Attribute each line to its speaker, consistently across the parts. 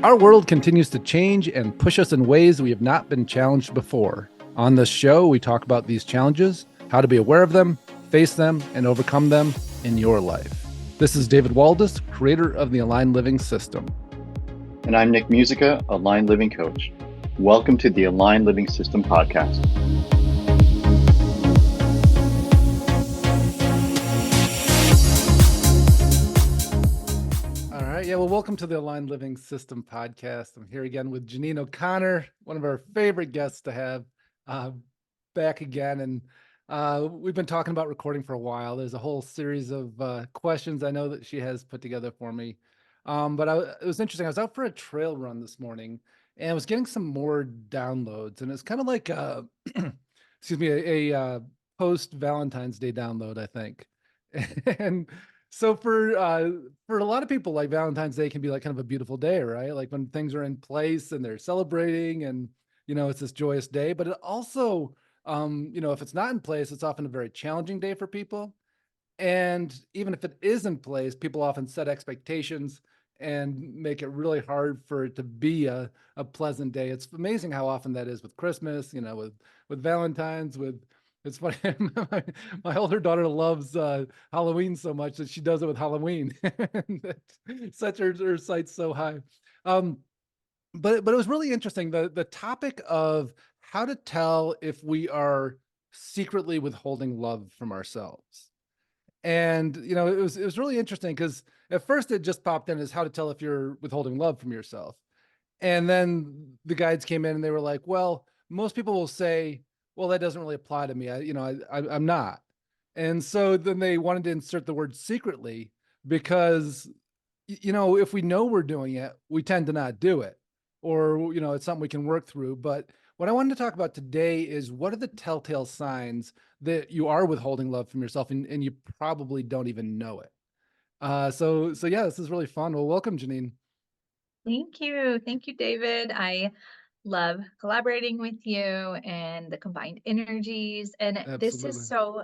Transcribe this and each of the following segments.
Speaker 1: Our world continues to change and push us in ways we have not been challenged before. On this show, we talk about these challenges, how to be aware of them, face them, and overcome them in your life. This is David Waldas, creator of the Aligned Living System.
Speaker 2: And I'm Nick Musica, Aligned Living Coach. Welcome to the Aligned Living System podcast.
Speaker 1: Well, welcome to the Aligned Living System podcast. I'm here again with Jeanine O'Connor, one of our favorite guests to have back again. And we've been talking about recording for a while. There's a whole series of questions I know that she has put together for me. But it was interesting. I was out for a trail run this morning and I was getting some more downloads. And it's kind of like, excuse me, a post-Valentine's Day download, I think. And so for a lot of people, like Valentine's Day can be like kind of a beautiful day, right? Like when things are in place and they're celebrating and, it's this joyous day, but it also, if it's not in place, it's often a very challenging day for people. And even if it is in place, people often set expectations and make it really hard for it to be a pleasant day. It's amazing how often that is with Christmas, with Valentine's, it's funny. My older daughter loves Halloween so much that she does it with Halloween. Sets her sights so high. But it was really interesting. The topic of how to tell if we are secretly withholding love from ourselves. And it was really interesting because at first it just popped in as how to tell if you're withholding love from yourself. And then the guides came in and they were like, well, most people will say, well, that doesn't really apply to me. I'm not. And so then they wanted to insert the word secretly because, if we know we're doing it, we tend to not do it, or, it's something we can work through. But what I wanted to talk about today is what are the telltale signs that you are withholding love from yourself and you probably don't even know it. So yeah, this is really fun. Well, welcome, Jeanine.
Speaker 3: Thank you. Thank you, David. I love collaborating with you and the combined energies. And this
Speaker 1: Absolutely.
Speaker 3: is so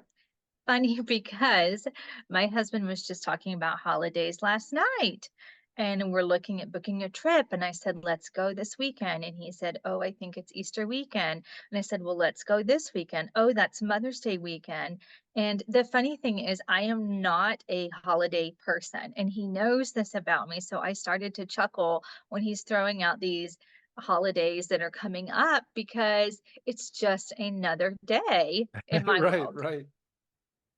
Speaker 3: funny because my husband was just talking about holidays last night. And we're looking at booking a trip. And I said, let's go this weekend. And he said, oh, I think it's Easter weekend. And I said, well, let's go this weekend. Oh, that's Mother's Day weekend. And the funny thing is, I am not a holiday person. And he knows this about me. So I started to chuckle when he's throwing out these holidays that are coming up because it's just another day in my
Speaker 1: Right,
Speaker 3: world.
Speaker 1: right.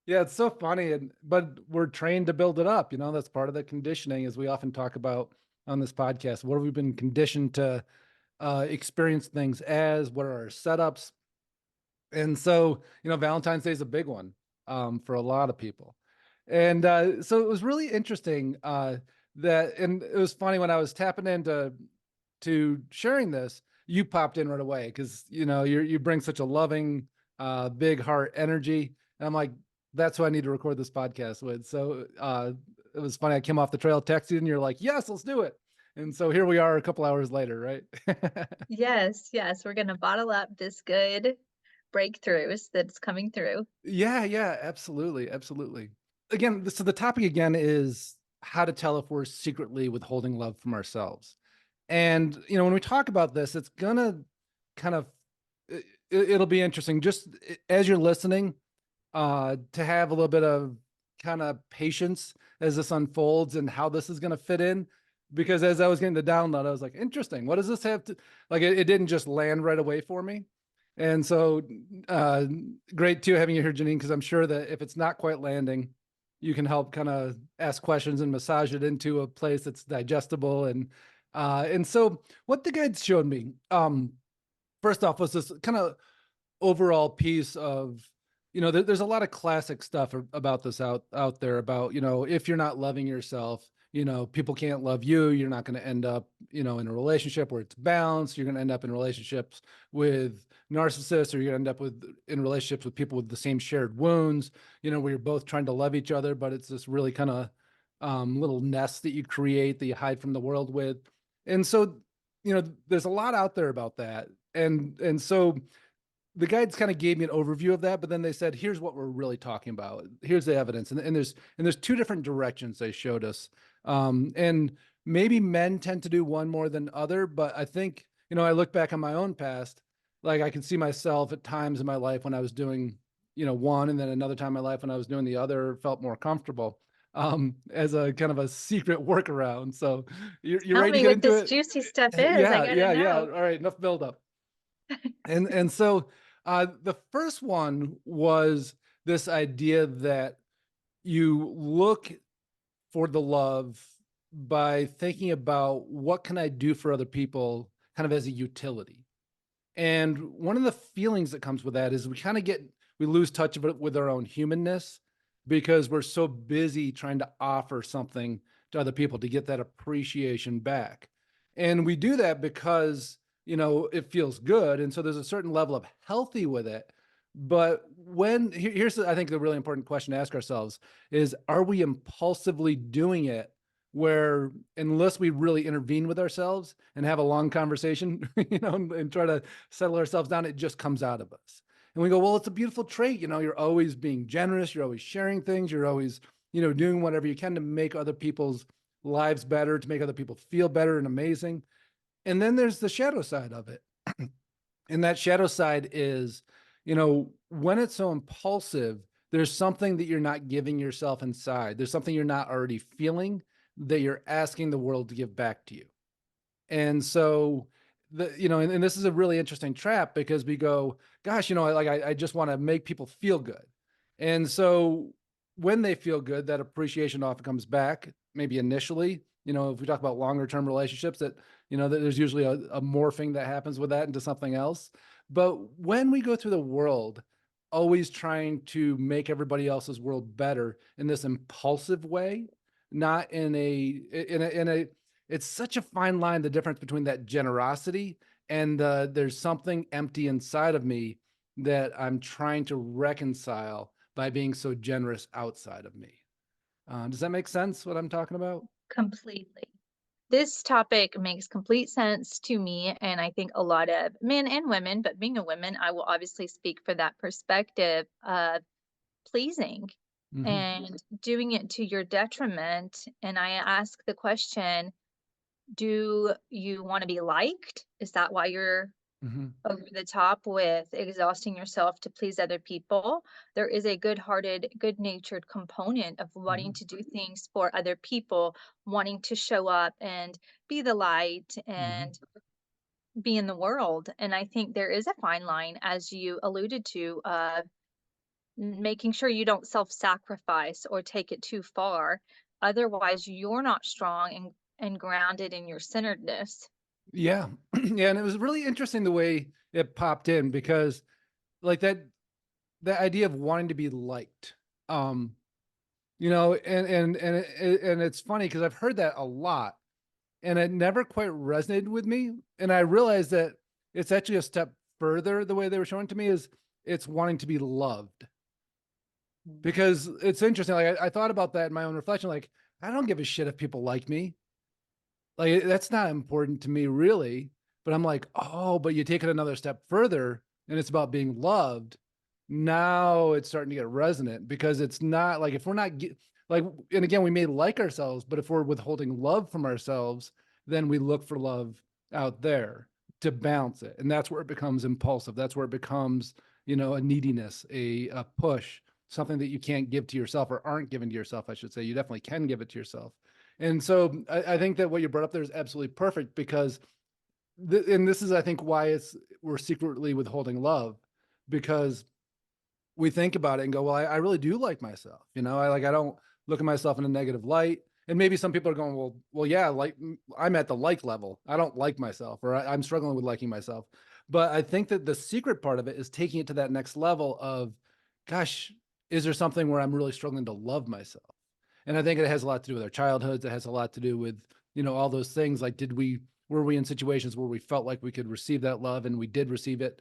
Speaker 1: Yeah, it's so funny, but we're trained to build it up. That's part of the conditioning, as we often talk about on this podcast. What have we been conditioned to experience things as? What are our setups? And so, Valentine's Day is a big one for a lot of people. And so it was really interesting and it was funny when I was tapping into sharing this, you popped in right away because you bring such a loving, big heart energy, and I'm like, that's who I need to record this podcast with. So it was funny. I came off the trail, texted, and you're like, yes, let's do it. And so here we are a couple hours later, right?
Speaker 3: Yes, yes, we're gonna bottle up this good breakthroughs that's coming through.
Speaker 1: Yeah, absolutely, absolutely. Again, so the topic again is how to tell if we're secretly withholding love from ourselves. And when we talk about this, it's gonna kind of it'll be interesting just as you're listening to have a little bit of kind of patience as this unfolds and how this is going to fit in. Because as I was getting the download, I was like, interesting. What does this have to like? It didn't just land right away for me. And so great too having you here, Jeanine, because I'm sure that if it's not quite landing, you can help kind of ask questions and massage it into a place that's digestible. And so what the guides showed me, first off, was this kind of overall piece of, there's a lot of classic stuff about this out there about, if you're not loving yourself, people can't love you. You're not going to end up, in a relationship where it's balanced. You're going to end up in relationships with narcissists, or you're going to end up in relationships with people with the same shared wounds, where you're both trying to love each other, but it's this really kind of little nest that you create that you hide from the world with. And so, there's a lot out there about that. And so the guides kind of gave me an overview of that, but then they said, here's what we're really talking about. Here's the evidence. And there's two different directions they showed us. And maybe men tend to do one more than other, but I think, I look back on my own past, like I can see myself at times in my life when I was doing, one, and then another time in my life when I was doing the other, felt more comfortable, as a kind of a secret workaround. So you're
Speaker 3: Tell
Speaker 1: ready to
Speaker 3: me
Speaker 1: get
Speaker 3: what
Speaker 1: into
Speaker 3: this
Speaker 1: it?
Speaker 3: juicy stuff is. I
Speaker 1: Yeah,
Speaker 3: gotta
Speaker 1: yeah, yeah.
Speaker 3: know.
Speaker 1: All right, enough build up. And so the first one was this idea that you look for the love by thinking about what can I do for other people kind of as a utility. And one of the feelings that comes with that is we lose touch of it with our own humanness because we're so busy trying to offer something to other people to get that appreciation back. And we do that because, it feels good. And so there's a certain level of healthy with it. But here's, I think, the really important question to ask ourselves is, are we impulsively doing it where unless we really intervene with ourselves and have a long conversation, and try to settle ourselves down, it just comes out of us. And we go, well, it's a beautiful trait. You're always being generous. You're always sharing things. You're always, doing whatever you can to make other people's lives better, to make other people feel better and amazing. And then there's the shadow side of it. And that shadow side is, when it's so impulsive, there's something that you're not giving yourself inside. There's something you're not already feeling that you're asking the world to give back to you. And so and this is a really interesting trap because we go, gosh, I just want to make people feel good. And so when they feel good, that appreciation often comes back, maybe initially, if we talk about longer term relationships that there's usually a morphing that happens with that into something else. But when we go through the world, always trying to make everybody else's world better in this impulsive way, not in a it's such a fine line, the difference between that generosity and there's something empty inside of me that I'm trying to reconcile by being so generous outside of me. Does that make sense what I'm talking about?
Speaker 3: Completely. This topic makes complete sense to me, and I think a lot of men and women, but being a woman, I will obviously speak for that perspective of pleasing
Speaker 1: Mm-hmm.
Speaker 3: and doing it to your detriment. And I ask the question, do you want to be liked? Is that why you're
Speaker 1: Mm-hmm.
Speaker 3: over the top with exhausting yourself to please other people? There is a good-hearted, good-natured component of
Speaker 1: Mm-hmm.
Speaker 3: wanting to do things for other people, wanting to show up and be the light
Speaker 1: Mm-hmm.
Speaker 3: and be in the world. And I think there is a fine line, as you alluded to, making sure you don't self-sacrifice or take it too far. Otherwise, you're not strong and grounded in your centeredness.
Speaker 1: Yeah. Yeah. And it was really interesting the way it popped in because like that idea of wanting to be liked. Um, and it's funny because I've heard that a lot and it never quite resonated with me. And I realized that it's actually a step further. The way they were showing to me is it's wanting to be loved, because it's interesting. Like I thought about that in my own reflection. Like, I don't give a shit if people like me. Like, that's not important to me really. But I'm like, oh, but you take it another step further and it's about being loved. Now it's starting to get resonant because it's not like, if we're not like, and again, we may like ourselves, but if we're withholding love from ourselves, then we look for love out there to balance it. And that's where it becomes impulsive. That's where it becomes, a neediness, a push, something that you can't give to yourself or aren't giving to yourself, I should say. You definitely can give it to yourself. And so I think that what you brought up there is absolutely perfect because, and this is, I think, why we're secretly withholding love, because we think about it and go, well, I really do like myself. I don't look at myself in a negative light. And maybe some people are going, well, yeah, like I'm at the like level. I don't like myself, or I'm struggling with liking myself. But I think that the secret part of it is taking it to that next level of, gosh, is there something where I'm really struggling to love myself? And I think it has a lot to do with our childhoods. It has a lot to do with, all those things. Like, were we in situations where we felt like we could receive that love and we did receive it?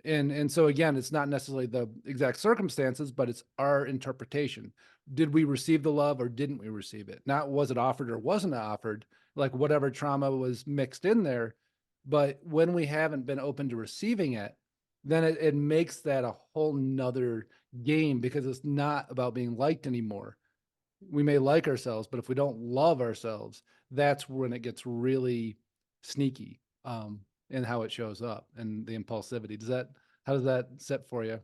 Speaker 1: And so again, it's not necessarily the exact circumstances, but it's our interpretation. Did we receive the love or didn't we receive it? Not was it offered or wasn't it offered, like whatever trauma was mixed in there. But when we haven't been open to receiving it, then it makes that a whole nother game because it's not about being liked anymore. we may like ourselves, but if we don't love ourselves, that's when it gets really sneaky, in how it shows up and the impulsivity. How does that set for you?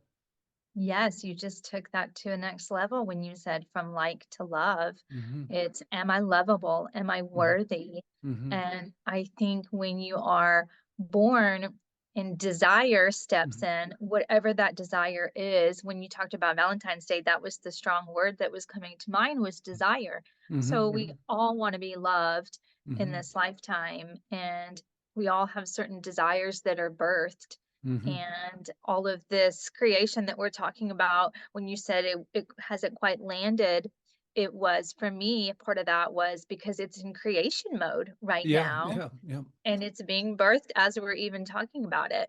Speaker 3: Yes, you just took that to a next level when you said from like to love.
Speaker 1: Mm-hmm.
Speaker 3: It's, am I lovable? Am I worthy?
Speaker 1: Mm-hmm.
Speaker 3: And I think when you are born and desire steps
Speaker 1: Mm-hmm.
Speaker 3: in, whatever that desire is, when you talked about Valentine's Day, that was the strong word that was coming to mind was desire. So we all want to be loved in
Speaker 1: Mm-hmm.
Speaker 3: this lifetime, and we all have certain desires that are birthed.
Speaker 1: Mm-hmm.
Speaker 3: And all of this creation that we're talking about, when you said it hasn't quite landed, it was for me, part of that was because it's in creation mode right
Speaker 1: Yeah,
Speaker 3: now,
Speaker 1: yeah, yeah.
Speaker 3: and it's being birthed as we're even talking about it.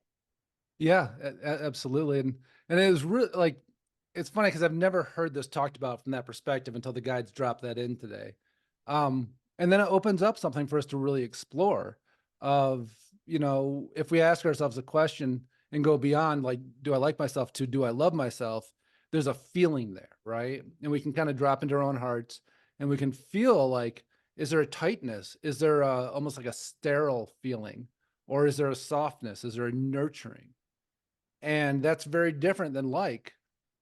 Speaker 1: Yeah, absolutely. And it was really like, it's funny because I've never heard this talked about from that perspective until the guides dropped that in today. And then it opens up something for us to really explore of, if we ask ourselves a question and go beyond like, do I like myself, to do I love myself? There's a feeling there, right? And we can kind of drop into our own hearts and we can feel like, is there a tightness? Is there almost like a sterile feeling? Or is there a softness? Is there a nurturing? And that's very different than like.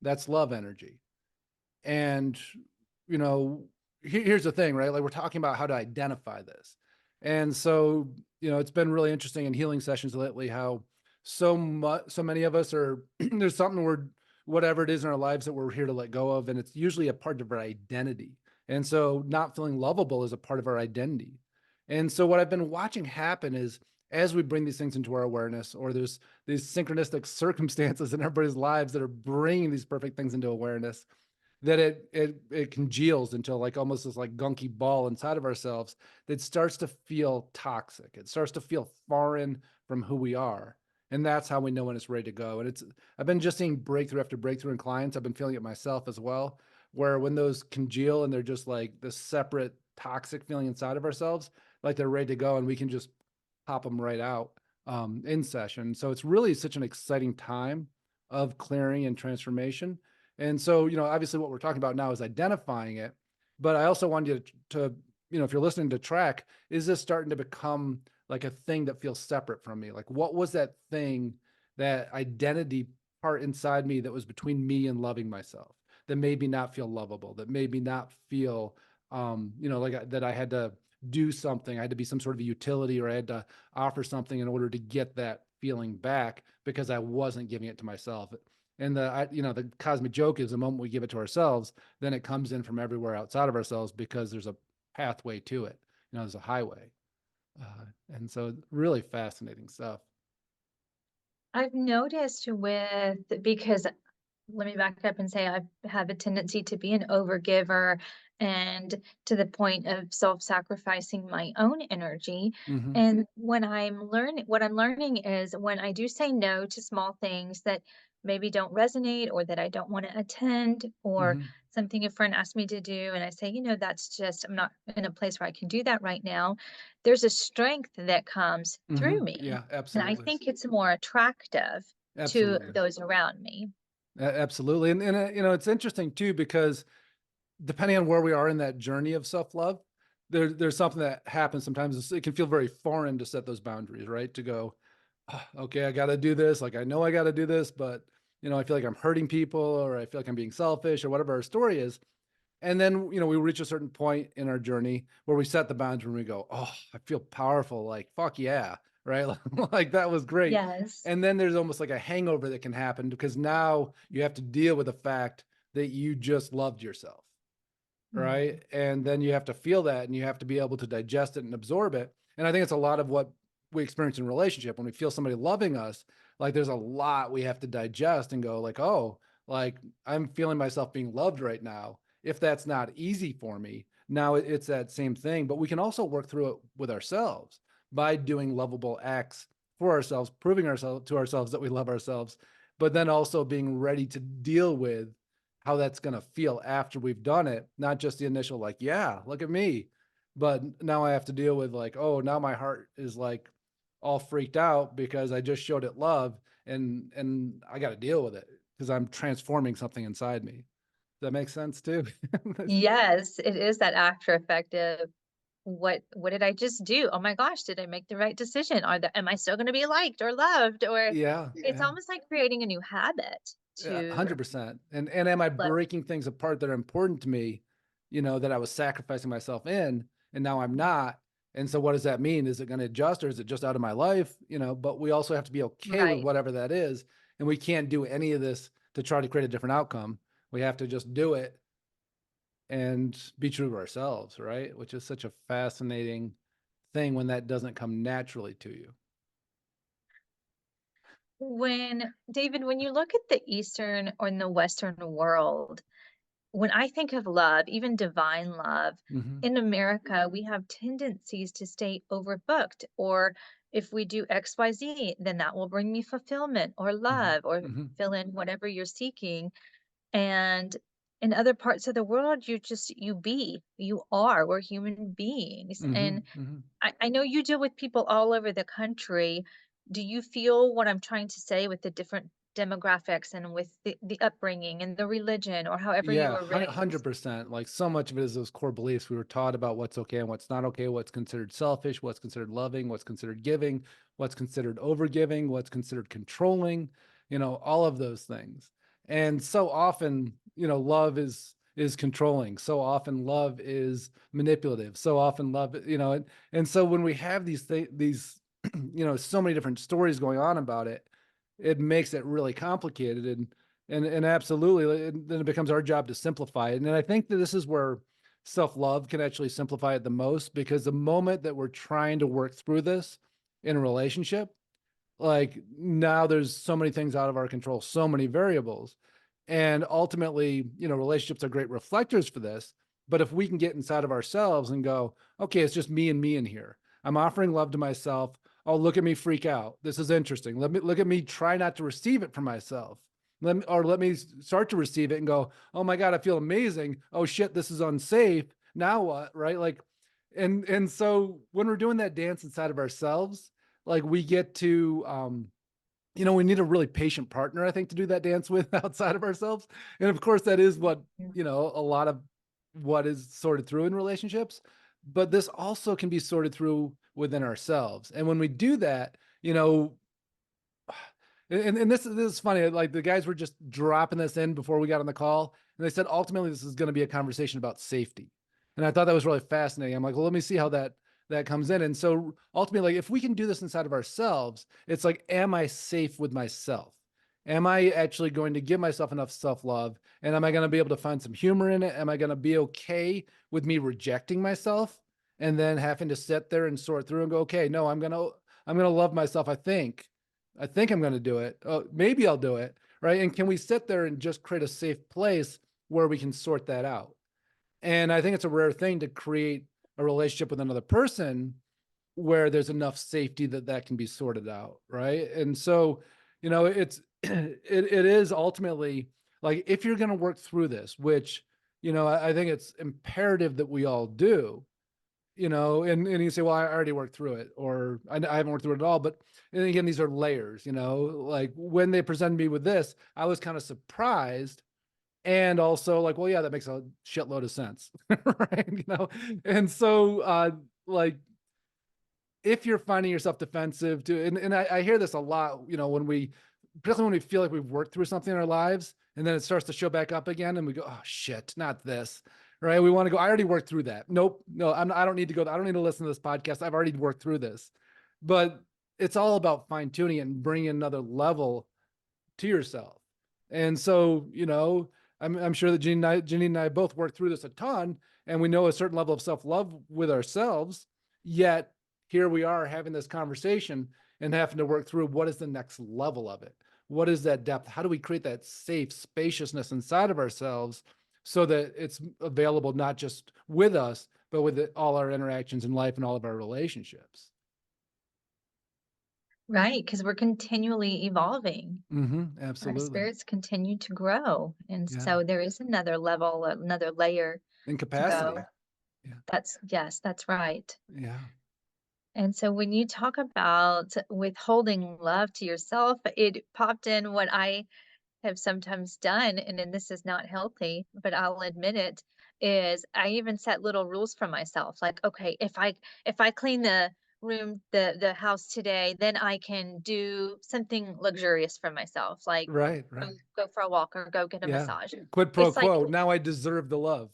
Speaker 1: That's love energy. And, you know, here's the thing, right? Like we're talking about how to identify this. And so, it's been really interesting in healing sessions lately how so many of us are, there's something whatever it is in our lives that we're here to let go of. And it's usually a part of our identity. And so not feeling lovable is a part of our identity. And so what I've been watching happen is as we bring these things into our awareness, or there's these synchronistic circumstances in everybody's lives that are bringing these perfect things into awareness, that it congeals into like almost this like gunky ball inside of ourselves that starts to feel toxic. It starts to feel foreign from who we are. And that's how we know when it's ready to go. And I've been just seeing breakthrough after breakthrough in clients. I've been feeling it myself as well, where when those congeal and they're just like this separate toxic feeling inside of ourselves, like they're ready to go and we can just pop them right out in session. So it's really such an exciting time of clearing and transformation. And so, obviously what we're talking about now is identifying it, but I also wanted you to, if you're listening to track, is this starting to become like a thing that feels separate from me? Like what was that thing, that identity part inside me that was between me and loving myself, that made me not feel lovable, that made me not feel, that I had to do something, I had to be some sort of a utility, or I had to offer something in order to get that feeling back because I wasn't giving it to myself. And the cosmic joke is the moment we give it to ourselves, then it comes in from everywhere outside of ourselves because there's a pathway to it. There's a highway. And so really fascinating stuff.
Speaker 3: I've noticed because let me back up and say I have a tendency to be an overgiver and to the point of self-sacrificing my own energy.
Speaker 1: Mm-hmm.
Speaker 3: And what I'm learning is when I do say no to small things that maybe don't resonate or that I don't want to attend, or
Speaker 1: Mm-hmm.
Speaker 3: something a friend asked me to do, and I say, that's just, I'm not in a place where I can do that right now. There's a strength that comes
Speaker 1: Mm-hmm.
Speaker 3: through me.
Speaker 1: Yeah,
Speaker 3: And I
Speaker 1: absolutely.
Speaker 3: think it's more attractive to
Speaker 1: Absolutely.
Speaker 3: those around me.
Speaker 1: Absolutely. And it's interesting too, because depending on where we are in that journey of self-love, there's something that happens sometimes. It can feel very foreign to set those boundaries, right? To go, "Ah, okay, I got to do this. Like, I know I got to do this, but I feel like I'm hurting people, or I feel like I'm being selfish, or whatever our story is. And then, we reach a certain point in our journey where we set the boundary and we go, oh, I feel powerful. Like, fuck yeah. Right. Like that was great.
Speaker 3: Yes.
Speaker 1: And then there's almost like a hangover that can happen because now you have to deal with the fact that you just loved yourself.
Speaker 3: Mhm.
Speaker 1: Right. And then you have to feel that and you have to be able to digest it and absorb it. And I think it's a lot of what we experience in relationship when we feel somebody loving us. Like there's a lot we have to digest and go like, oh, like I'm feeling myself being loved right now. If that's not easy for me, now it's that same thing. But we can also work through it with ourselves by doing lovable acts for ourselves, proving ourselves to ourselves that we love ourselves, but then also being ready to deal with how that's going to feel after we've done it, not just the initial like, yeah, look at me, but now I have to deal with like, oh, now my heart is like all freaked out because I just showed it love, and I got to deal with it because I'm transforming something inside me. that makes sense too.
Speaker 3: Yes, it is that after effect of what did I just do? Oh my gosh, did I make the right decision? Am I still going to be liked or loved? Or
Speaker 1: Yeah,
Speaker 3: it's
Speaker 1: yeah.
Speaker 3: almost like creating a new habit
Speaker 1: Yeah,
Speaker 3: to
Speaker 1: 100%. And am I
Speaker 3: let.
Speaker 1: breaking things apart that are important to me, that I was sacrificing myself in, and now I'm not? And so what does that mean? Is it going to adjust, or is it just out of my life? But we also have to be okay with
Speaker 3: Right.
Speaker 1: whatever that is. And we can't do any of this to try to create a different outcome. We have to just do it and be true to ourselves, right? Which is such a fascinating thing when that doesn't come naturally to you.
Speaker 3: When David, when you look at the Eastern or in the Western world, when I think of love, even divine love,
Speaker 1: Mm-hmm.
Speaker 3: in America, we have tendencies to stay overbooked. Or if we do XYZ, then that will bring me fulfillment or
Speaker 1: Mm-hmm.
Speaker 3: love or
Speaker 1: Mm-hmm.
Speaker 3: fill in whatever you're seeking. And in other parts of the world, you are, we're human beings.
Speaker 1: Mm-hmm.
Speaker 3: And
Speaker 1: Mm-hmm.
Speaker 3: I know you deal with people all over the country. Do you feel what I'm trying to say with the different demographics and with the upbringing and the religion or however you
Speaker 1: Yeah,
Speaker 3: were raised?
Speaker 1: 100%. Like so much of it is those core beliefs. We were taught about what's okay and what's not okay, what's considered selfish, what's considered loving, what's considered giving, what's considered overgiving, what's considered controlling, all of those things. And so often, love is controlling. So often love is manipulative. So often love, and so when we have these so many different stories going on about it, it makes it really complicated. And absolutely, then it becomes our job to simplify it. And I think that this is where self-love can actually simplify it the most, because the moment that we're trying to work through this in a relationship, like now there's so many things out of our control, so many variables. And ultimately, relationships are great reflectors for this. But if we can get inside of ourselves and go, okay, it's just me and me in here. I'm offering love to myself. Oh, look at me freak out. This is interesting. Let me look at me try not to receive it for myself. Let me start to receive it and go, oh my God, I feel amazing. Oh shit, this is unsafe. Now what? Right? Like, and so when we're doing that dance inside of ourselves, like we get to we need a really patient partner, I think, to do that dance with outside of ourselves. And of course that is what a lot of what is sorted through in relationships, but this also can be sorted through within ourselves. And when we do that, and this is funny, like the guys were just dropping this in before we got on the call, and they said ultimately this is going to be a conversation about safety. And I thought that was really fascinating. I'm like, well, let me see how that comes in. And so ultimately, like, if we can do this inside of ourselves, it's like, am I safe with myself? Am I actually going to give myself enough self-love? And am I going to be able to find some humor in it? Am I going to be okay with me rejecting myself and then having to sit there and sort through and go, okay, no, I'm gonna love myself. I think I'm going to do it. Oh, maybe I'll do it. Right. And can we sit there and just create a safe place where we can sort that out? And I think it's a rare thing to create a relationship with another person where there's enough safety that can be sorted out. Right. And so, it's, it is ultimately like, if you're going to work through this, which, I think it's imperative that we all do, and you say, well, I already worked through it, or I haven't worked through it at all. But and again, these are layers, like when they presented me with this, I was kind of surprised. And also like, well, yeah, that makes a shitload of sense. Right. And so, like, if you're finding yourself defensive to, and I hear this a lot, particularly when we feel like we've worked through something in our lives and then it starts to show back up again and we go, oh shit, not this. Right. We want to go, I already worked through that. Nope. No, I don't need to go. I don't need to listen to this podcast. I've already worked through this. But it's all about fine tuning it and bringing another level to yourself. And so, I'm sure that Jeanine and I both worked through this a ton, and we know a certain level of self-love with ourselves. Yet here we are having this conversation and having to work through, what is the next level of it? What is that depth? How do we create that safe spaciousness inside of ourselves so that it's available not just with us, but with all our interactions in life and all of our relationships?
Speaker 3: Right, because we're continually evolving.
Speaker 1: Mm-hmm,
Speaker 3: Our
Speaker 1: absolutely.
Speaker 3: spirits continue to grow. And
Speaker 1: Yeah.
Speaker 3: so there is another level, another layer
Speaker 1: In
Speaker 3: to go.
Speaker 1: capacity. Yeah.
Speaker 3: Yes, that's right.
Speaker 1: Yeah.
Speaker 3: And so when you talk about withholding love to yourself, it popped in what I have sometimes done, and then this is not healthy, but I'll admit it, is I even set little rules for myself. Like, okay, if I clean the room, the house today, then I can do something luxurious for myself, like
Speaker 1: Right,
Speaker 3: go,
Speaker 1: right.
Speaker 3: go for a walk or go get a
Speaker 1: Yeah.
Speaker 3: massage.
Speaker 1: Quid pro
Speaker 3: It's like,
Speaker 1: quo. Now I deserve the love.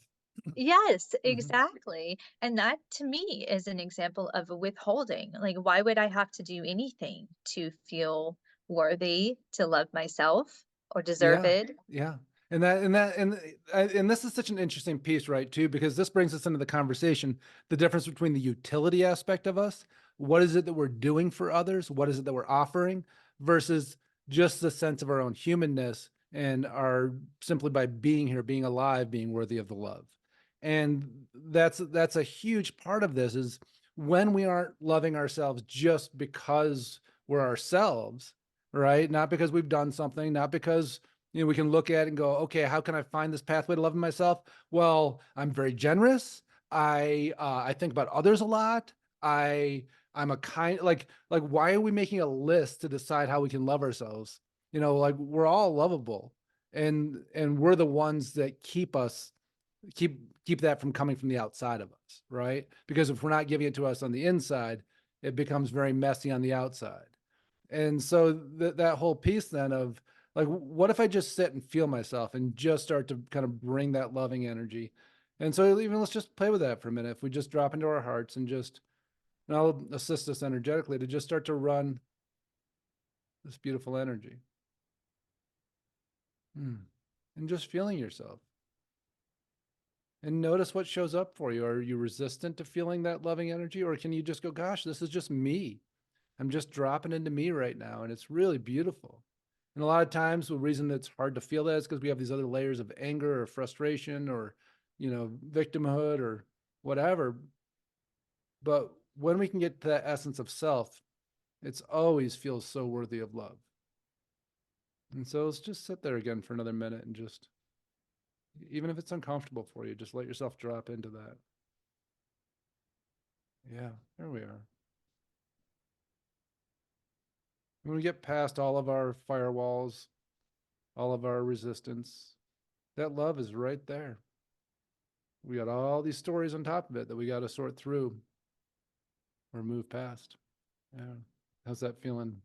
Speaker 3: yes,
Speaker 1: Mhm.
Speaker 3: exactly. And that to me is an example of a withholding. Like, why would I have to do anything to feel worthy to love myself or deserve
Speaker 1: Yeah,
Speaker 3: it?
Speaker 1: yeah. And this is such an interesting piece, right, too, because this brings us into the conversation, the difference between the utility aspect of us, what is it that we're doing for others, what is it that we're offering, versus just the sense of our own humanness and our simply by being here, being alive, being worthy of the love. And that's a huge part of this is when we aren't loving ourselves just because we're ourselves, right? Not because we've done something, not because we can look at it and go, okay, how can I find this pathway to loving myself? Well, I'm very generous. I think about others a lot. I'm a kind like why are we making a list to decide how we can love ourselves? Like we're all lovable, and we're the ones that keep that from coming from the outside of us, right? Because if we're not giving it to us on the inside, it becomes very messy on the outside. And so that whole piece then of like, what if I just sit and feel myself and just start to kind of bring that loving energy? And so even let's just play with that for a minute. If we just drop into our hearts and just, and I'll assist us energetically to just start to run this beautiful energy. And just feeling yourself. And notice what shows up for you. Are you resistant to feeling that loving energy? Or can you just go, gosh, this is just me. I'm just dropping into me right now. And it's really beautiful. And a lot of times the reason it's hard to feel that is because we have these other layers of anger or frustration or, victimhood or whatever. But when we can get to that essence of self, it's always feels so worthy of love. And so let's just sit there again for another minute and just, even if it's uncomfortable for you, just let yourself drop into that. Yeah, there we are. When we get past all of our firewalls, all of our resistance, that love is right there. We got all these stories on top of it that we got to sort through or move past. Yeah. How's that feeling?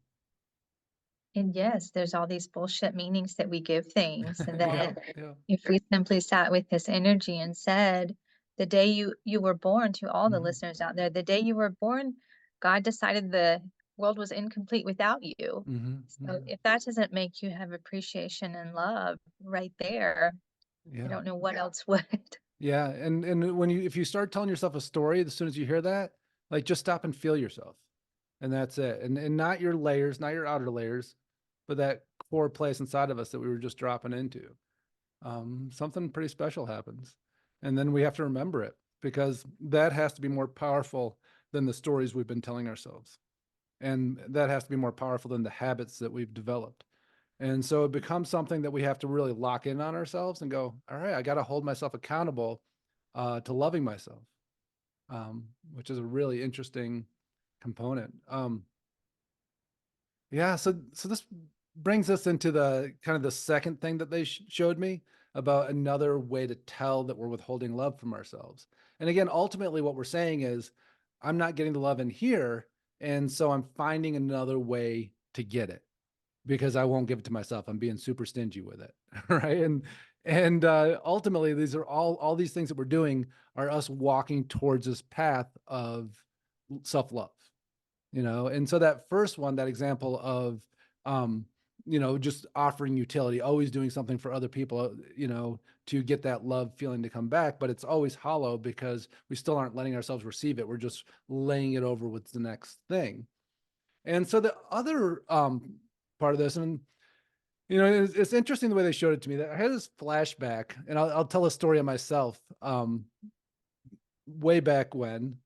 Speaker 3: And yes, there's all these bullshit meanings that we give things. And
Speaker 1: Yeah,
Speaker 3: then
Speaker 1: yeah.
Speaker 3: if we simply sat with this energy and said, the day you were born, to all the
Speaker 1: Mhm.
Speaker 3: listeners out there, the day you were born, God decided the world was incomplete without you.
Speaker 1: Mhm.
Speaker 3: So
Speaker 1: Mhm.
Speaker 3: if that doesn't make you have appreciation and love right there, I
Speaker 1: Yeah.
Speaker 3: don't know what else would.
Speaker 1: Yeah. And when if you start telling yourself a story, as soon as you hear that, like just stop and feel yourself. And that's it. And not your layers, not your outer layers, but that core place inside of us that we were just dropping into. Something pretty special happens. And then we have to remember it because that has to be more powerful than the stories we've been telling ourselves. And that has to be more powerful than the habits that we've developed. And so it becomes something that we have to really lock in on ourselves and go, all right, I got to hold myself accountable to loving myself, which is a really interesting component. Yeah, so this brings us into the kind of the second thing that they showed me about another way to tell that we're withholding love from ourselves. And again, ultimately what we're saying is I'm not getting the love in here, and so I'm finding another way to get it because I won't give it to myself. I'm being super stingy with it, right? And ultimately these are all these things that we're doing are us walking towards this path of self-love, and so that first one, that example of just offering utility, always doing something for other people, to get that love feeling to come back, but it's always hollow because we still aren't letting ourselves receive it. We're just laying it over with the next thing. And so the other part of this, and it's interesting the way they showed it to me, that I had this flashback, and I'll tell a story of myself way back when.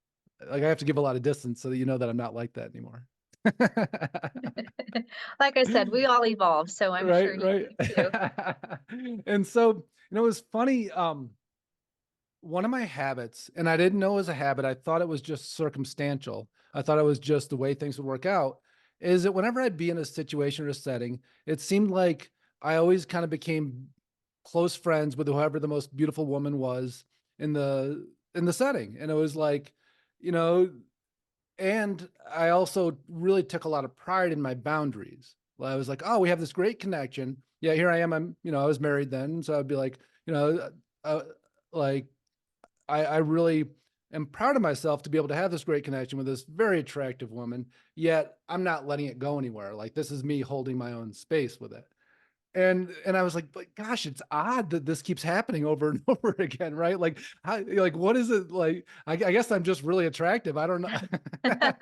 Speaker 1: Like I have to give a lot of distance so that you know that I'm not like that anymore.
Speaker 3: Like I said, we all evolve, so I'm sure
Speaker 1: Right,
Speaker 3: you
Speaker 1: right.
Speaker 3: do too.
Speaker 1: And so, it was funny. One of my habits, and I didn't know it was a habit, I thought it was just circumstantial. I thought it was just the way things would work out, is that whenever I'd be in a situation or a setting, it seemed like I always kind of became close friends with whoever the most beautiful woman was in the setting. And it was like, you know, and I also really took a lot of pride in my boundaries. I was like, oh, we have this great connection. Yeah, here I am. I was married then. So I'd be like, you know, uh, like I really am proud of myself to be able to have this great connection with this very attractive woman, yet I'm not letting it go anywhere. Like this is me holding my own space with it. And I was like, but gosh, it's odd that this keeps happening over and over again, right? Like, like what is it like? I guess I'm just really attractive. I don't
Speaker 3: I'm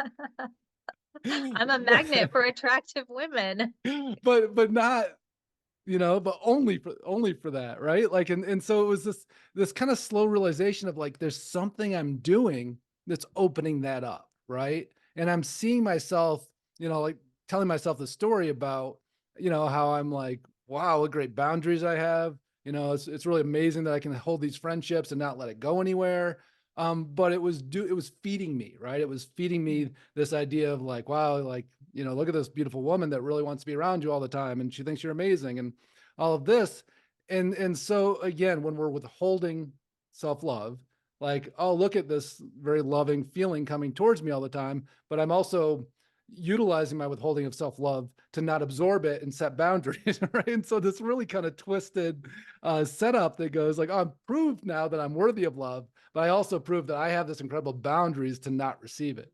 Speaker 3: a
Speaker 1: know.
Speaker 3: magnet for attractive women.
Speaker 1: But not, but only for that, right? Like, and so it was this kind of slow realization of like, there's something I'm doing that's opening that up, right? And I'm seeing myself, like telling myself the story about, how I'm like, wow, what great boundaries I have. It's really amazing that I can hold these friendships and not let it go anywhere. But it was feeding me, right? It was feeding me this idea of like, wow, like, look at this beautiful woman that really wants to be around you all the time. And she thinks you're amazing and all of this. And so again, when we're withholding self-love, like, oh, look at this very loving feeling coming towards me all the time, but I'm also utilizing my withholding of self-love to not absorb it and set boundaries, right? And so this really kind of twisted setup that goes like, oh, I'm proved now that I'm worthy of love, but I also proved that I have this incredible boundaries to not receive it.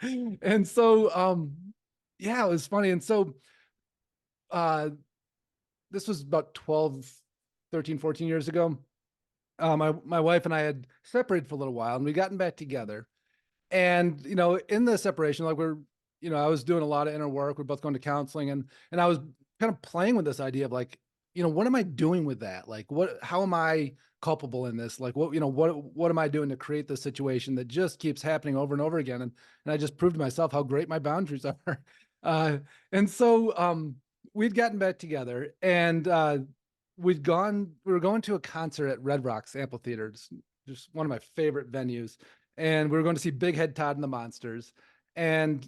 Speaker 1: And so, yeah, it was funny. And so, uh, this was about 12, 13, 14 years ago. My wife and I had separated for a little while and we gotten back together. And, in the separation, like I was doing a lot of inner work. We're both going to counseling and I was kind of playing with this idea of like, what am I doing with that? Like, how am I culpable in this? Like, what am I doing to create this situation that just keeps happening over and over again? And I just proved to myself how great my boundaries are. Uh, and so, we'd gotten back together and, we were going to a concert at Red Rocks Amphitheater, just one of my favorite venues. And we were going to see Big Head Todd and the Monsters. And,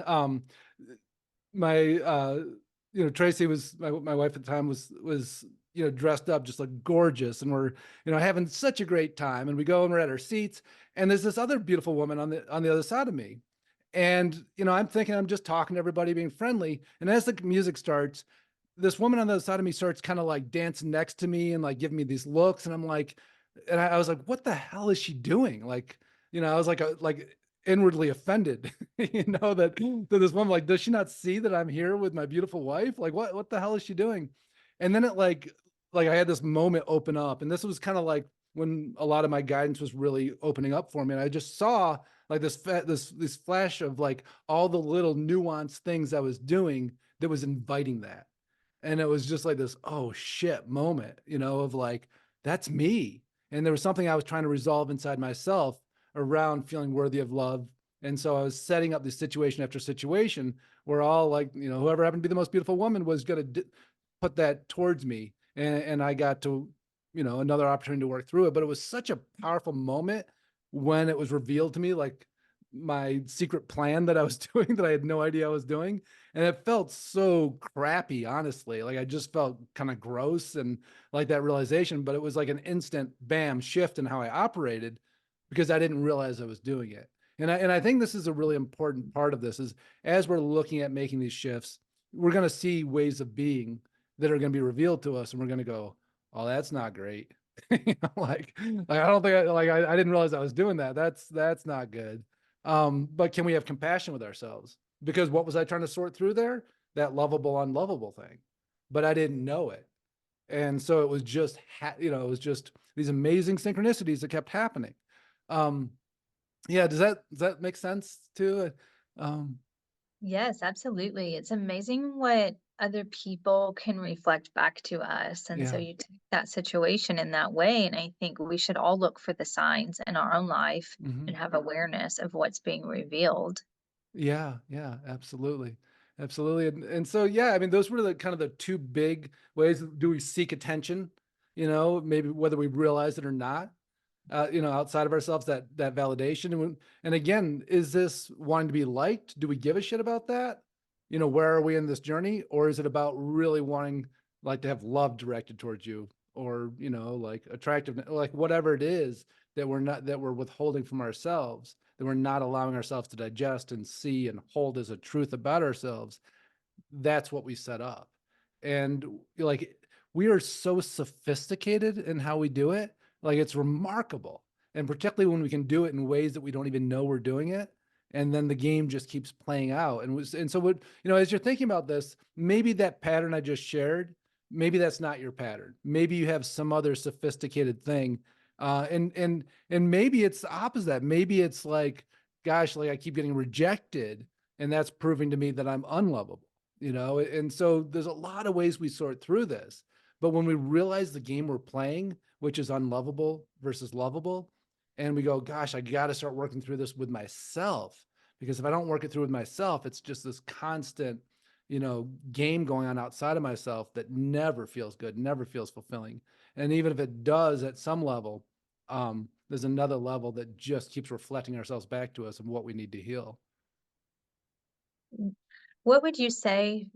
Speaker 1: um, my, Tracy was my wife at the time was, dressed up just like gorgeous. And we're, having such a great time. And we go and we're at our seats. And there's this other beautiful woman on the other side of me. And, I'm thinking I'm just talking to everybody, being friendly. And as the music starts, this woman on the other side of me starts kind of like dancing next to me and like giving me these looks. And I'm like, and I was like, what the hell is she doing? Like, I was like inwardly offended, that this woman, like, does she not see that I'm here with my beautiful wife? Like, what the hell is she doing? And then it like I had this moment open up, and this was kind of like when a lot of my guidance was really opening up for me. And I just saw like this flash of like all the little nuanced things I was doing that was inviting that. And it was just like this, oh shit moment, of like, that's me. And there was something I was trying to resolve inside myself around feeling worthy of love. And so I was setting up this situation after situation where all like, whoever happened to be the most beautiful woman was going to put that towards me. And I got to, another opportunity to work through it. But it was such a powerful moment when it was revealed to me, like my secret plan that I was doing that I had no idea I was doing. And it felt so crappy, honestly. Like I just felt kind of gross and like that realization, but it was like an instant bam shift in how I operated because I didn't realize I was doing it. And I think this is a really important part of this is as we're looking at making these shifts, we're going to see ways of being that are going to be revealed to us. And we're going to go, oh, that's not great. Like I don't think I didn't realize I was doing that. That's not good. But can we have compassion with ourselves? Because what was I trying to sort through there? That lovable, unlovable thing. But I didn't know it. And so it was just, it was just these amazing synchronicities that kept happening. Yeah. Does that make sense too? Um,
Speaker 3: Yes, absolutely. It's amazing what other people can reflect back to us. And so
Speaker 1: yeah.
Speaker 3: you take that situation in that way. And I think we should all look for the signs in our own life and
Speaker 1: Mhm.
Speaker 3: have awareness of what's being revealed.
Speaker 1: Yeah. Yeah. Absolutely. Absolutely. And so, yeah, I mean, those were the kind of the two big ways. Do we seek attention? Maybe whether we realize it or not. Outside of ourselves, that validation. And again, is this wanting to be liked? Do we give a shit about that? where are we in this journey? Or is it about really wanting like to have love directed towards you, or, like attractiveness, like whatever it is that we're withholding from ourselves, that we're not allowing ourselves to digest and see and hold as a truth about ourselves. That's what we set up. And like, we are so sophisticated in how we do it. Like, it's remarkable. And particularly when we can do it in ways that we don't even know we're doing it. And then the game just keeps playing out. And so what, as you're thinking about this, maybe that pattern I just shared, maybe that's not your pattern. Maybe you have some other sophisticated thing. And maybe it's the opposite. Maybe it's like, gosh, like I keep getting rejected, and that's proving to me that I'm unlovable. And so there's a lot of ways we sort through this. But when we realize the game we're playing, which is unlovable versus lovable, and we go, gosh, I got to start working through this with myself, because if I don't work it through with myself, it's just this constant, game going on outside of myself that never feels good, never feels fulfilling. And even if it does at some level, there's another level that just keeps reflecting ourselves back to us and what we need to heal.
Speaker 3: What would you say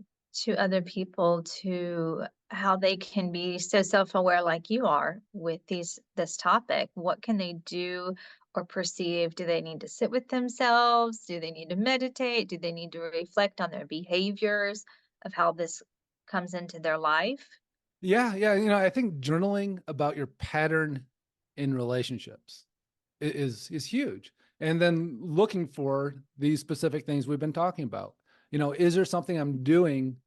Speaker 3: to other people to how they can be so self-aware like you are with this topic? What can they do or perceive? Do they need to sit with themselves? Do they need to meditate? Do they need to reflect on their behaviors of how this comes into their life?
Speaker 1: Yeah, yeah. I think journaling about your pattern in relationships is huge. And then looking for these specific things we've been talking about. Is there something I'm doing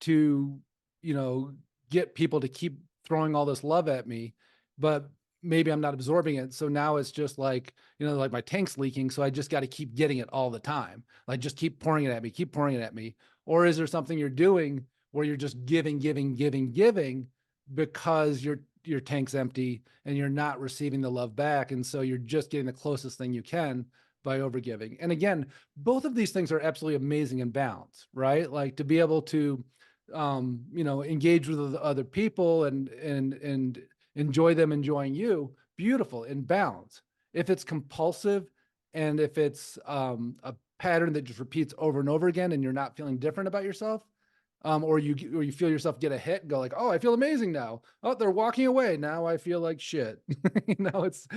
Speaker 1: to, you know, get people to keep throwing all this love at me, but maybe I'm not absorbing it. So now it's just like, like my tank's leaking. So I just got to keep getting it all the time. Like just keep pouring it at me, keep pouring it at me. Or is there something you're doing where you're just giving, giving, giving, giving, because your tank's empty and you're not receiving the love back, and so you're just getting the closest thing you can by overgiving. And again, both of these things are absolutely amazing in balance, right? Like to be able to engage with other people and enjoy them enjoying you, beautiful, in balance. If it's compulsive, and if it's a pattern that just repeats over and over again, and you're not feeling different about yourself, or you feel yourself get a hit and go like, oh, I feel amazing now. Oh, they're walking away. Now I feel like shit. It's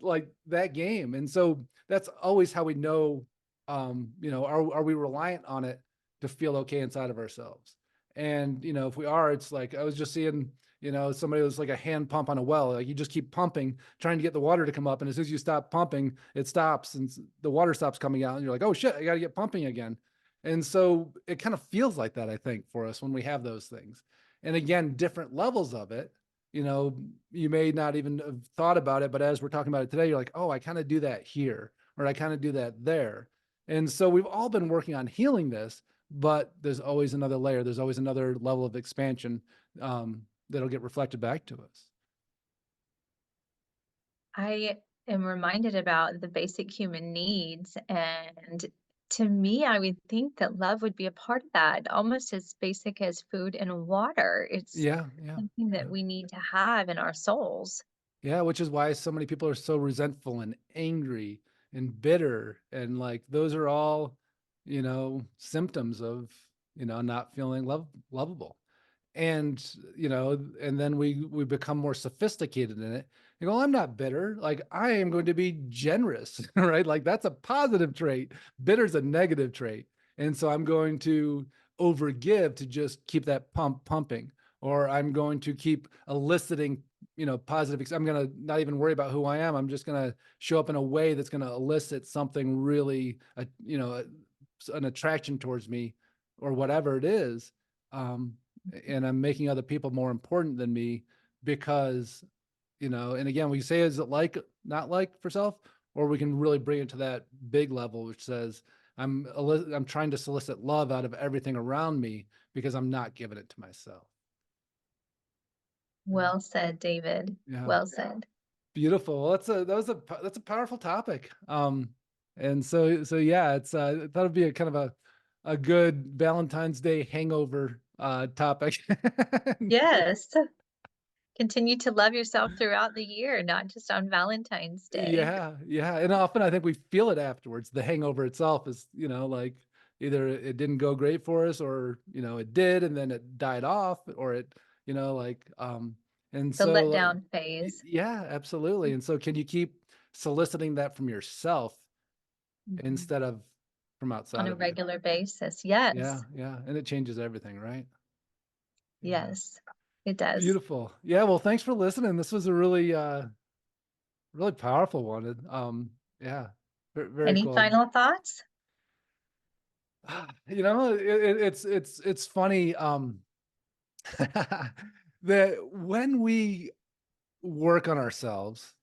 Speaker 1: like that game. And so that's always how we know, are we reliant on it to feel okay inside of ourselves? And, if we are, it's like, I was just seeing, somebody was like a hand pump on a well. Like you just keep pumping, trying to get the water to come up. And as soon as you stop pumping, it stops and the water stops coming out. And you're like, oh shit, I got to get pumping again. And so it kind of feels like that, I think, for us when we have those things. And again, different levels of it, you may not even have thought about it, but as we're talking about it today, you're like, oh, I kind of do that here, or I kind of do that there. And so we've all been working on healing this, but there's always another layer. There's always another level of expansion that'll get reflected back to us.
Speaker 3: I am reminded about the basic human needs. And to me, I would think that love would be a part of that, almost as basic as food and water. It's
Speaker 1: Yeah, yeah,
Speaker 3: something that
Speaker 1: yeah.
Speaker 3: we need to have in our souls.
Speaker 1: Yeah, which is why so many people are so resentful and angry and bitter. And like those are all, symptoms of, not feeling lovable. And, and then we become more sophisticated in it. You go, I'm not bitter. Like I am going to be generous, right? Like that's a positive trait. Bitter's a negative trait. And so I'm going to overgive to just keep that pump pumping, or I'm going to keep eliciting, positive. I'm going to not even worry about who I am. I'm just going to show up in a way that's going to elicit something really, an attraction towards me, or whatever it is. And I'm making other people more important than me because, and again, we say, is it like, not like for self, or we can really bring it to that big level, which says, I'm trying to solicit love out of everything around me because I'm not giving it to myself.
Speaker 3: Well said, David.
Speaker 1: Yeah.
Speaker 3: Well said.
Speaker 1: Beautiful. Well, that's a powerful topic. And so yeah, I thought it'd be a kind of a good Valentine's Day hangover topic.
Speaker 3: Yes. Continue to love yourself throughout the year, not just on Valentine's Day.
Speaker 1: Yeah, yeah. And often I think we feel it afterwards. The hangover itself is, like either it didn't go great for us, or, it did, and then it died off, or it, and
Speaker 3: The
Speaker 1: so,
Speaker 3: letdown phase.
Speaker 1: yeah, absolutely. And so can you keep soliciting that from yourself
Speaker 3: Mhm.
Speaker 1: instead of from outside
Speaker 3: On a
Speaker 1: of you?
Speaker 3: regular basis.
Speaker 1: Yeah,
Speaker 3: Yes.
Speaker 1: yeah. And it changes everything, right? Yeah.
Speaker 3: Yes, it does.
Speaker 1: Beautiful. Yeah, well, thanks for listening. This was a really powerful one. Yeah, very
Speaker 3: Any
Speaker 1: cool.
Speaker 3: final thoughts?
Speaker 1: It's funny that when we work on ourselves,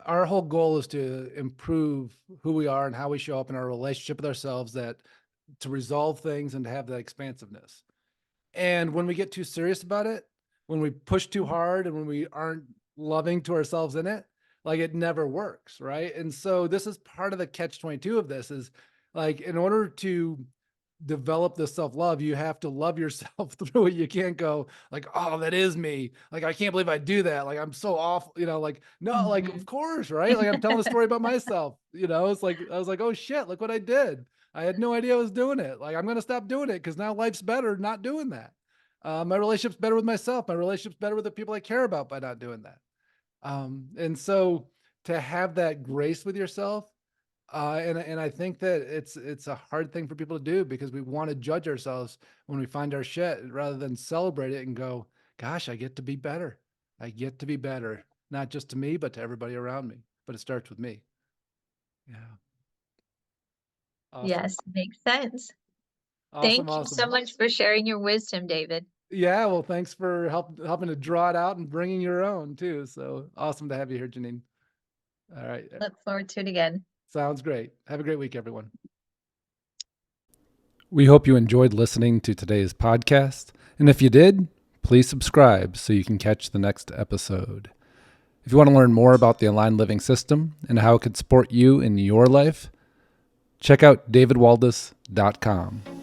Speaker 1: our whole goal is to improve who we are and how we show up in our relationship with ourselves, that to resolve things and to have that expansiveness. And when we get too serious about it, when we push too hard and when we aren't loving to ourselves in it, like, it never works, right? And so this is part of the catch 22 of this, is like, in order to develop the self-love, you have to love yourself through it. You can't go like, oh, that is me. Like, I can't believe I do that. Like, I'm so awful, like, no, like, of
Speaker 3: Mhm.
Speaker 1: course, right? Like, I'm telling a story about myself, it's like, I was like, oh shit, look what I did. I had no idea I was doing it. Like, I'm going to stop doing it because now life's better not doing that. My relationship's better with myself. My relationship's better with the people I care about by not doing that. And so to have that grace with yourself, and I think that it's a hard thing for people to do, because we want to judge ourselves when we find our shit rather than celebrate it and go, gosh, I get to be better. I get to be better, not just to me, but to everybody around me. But it starts with me. Yeah. Awesome.
Speaker 3: Yes, makes sense.
Speaker 1: Awesome.
Speaker 3: Thank you so
Speaker 1: Awesome.
Speaker 3: much for sharing your wisdom, David.
Speaker 1: Yeah. Well, thanks for helping to draw it out and bringing your own too. So awesome to have you here, Jeanine. All right.
Speaker 3: Look forward to it again.
Speaker 1: Sounds great. Have a great week, everyone. We hope you enjoyed listening to today's podcast. And if you did, please subscribe so you can catch the next episode. If you want to learn more about the Aligned Living System and how it could support you in your life, check out davidwaldas.com.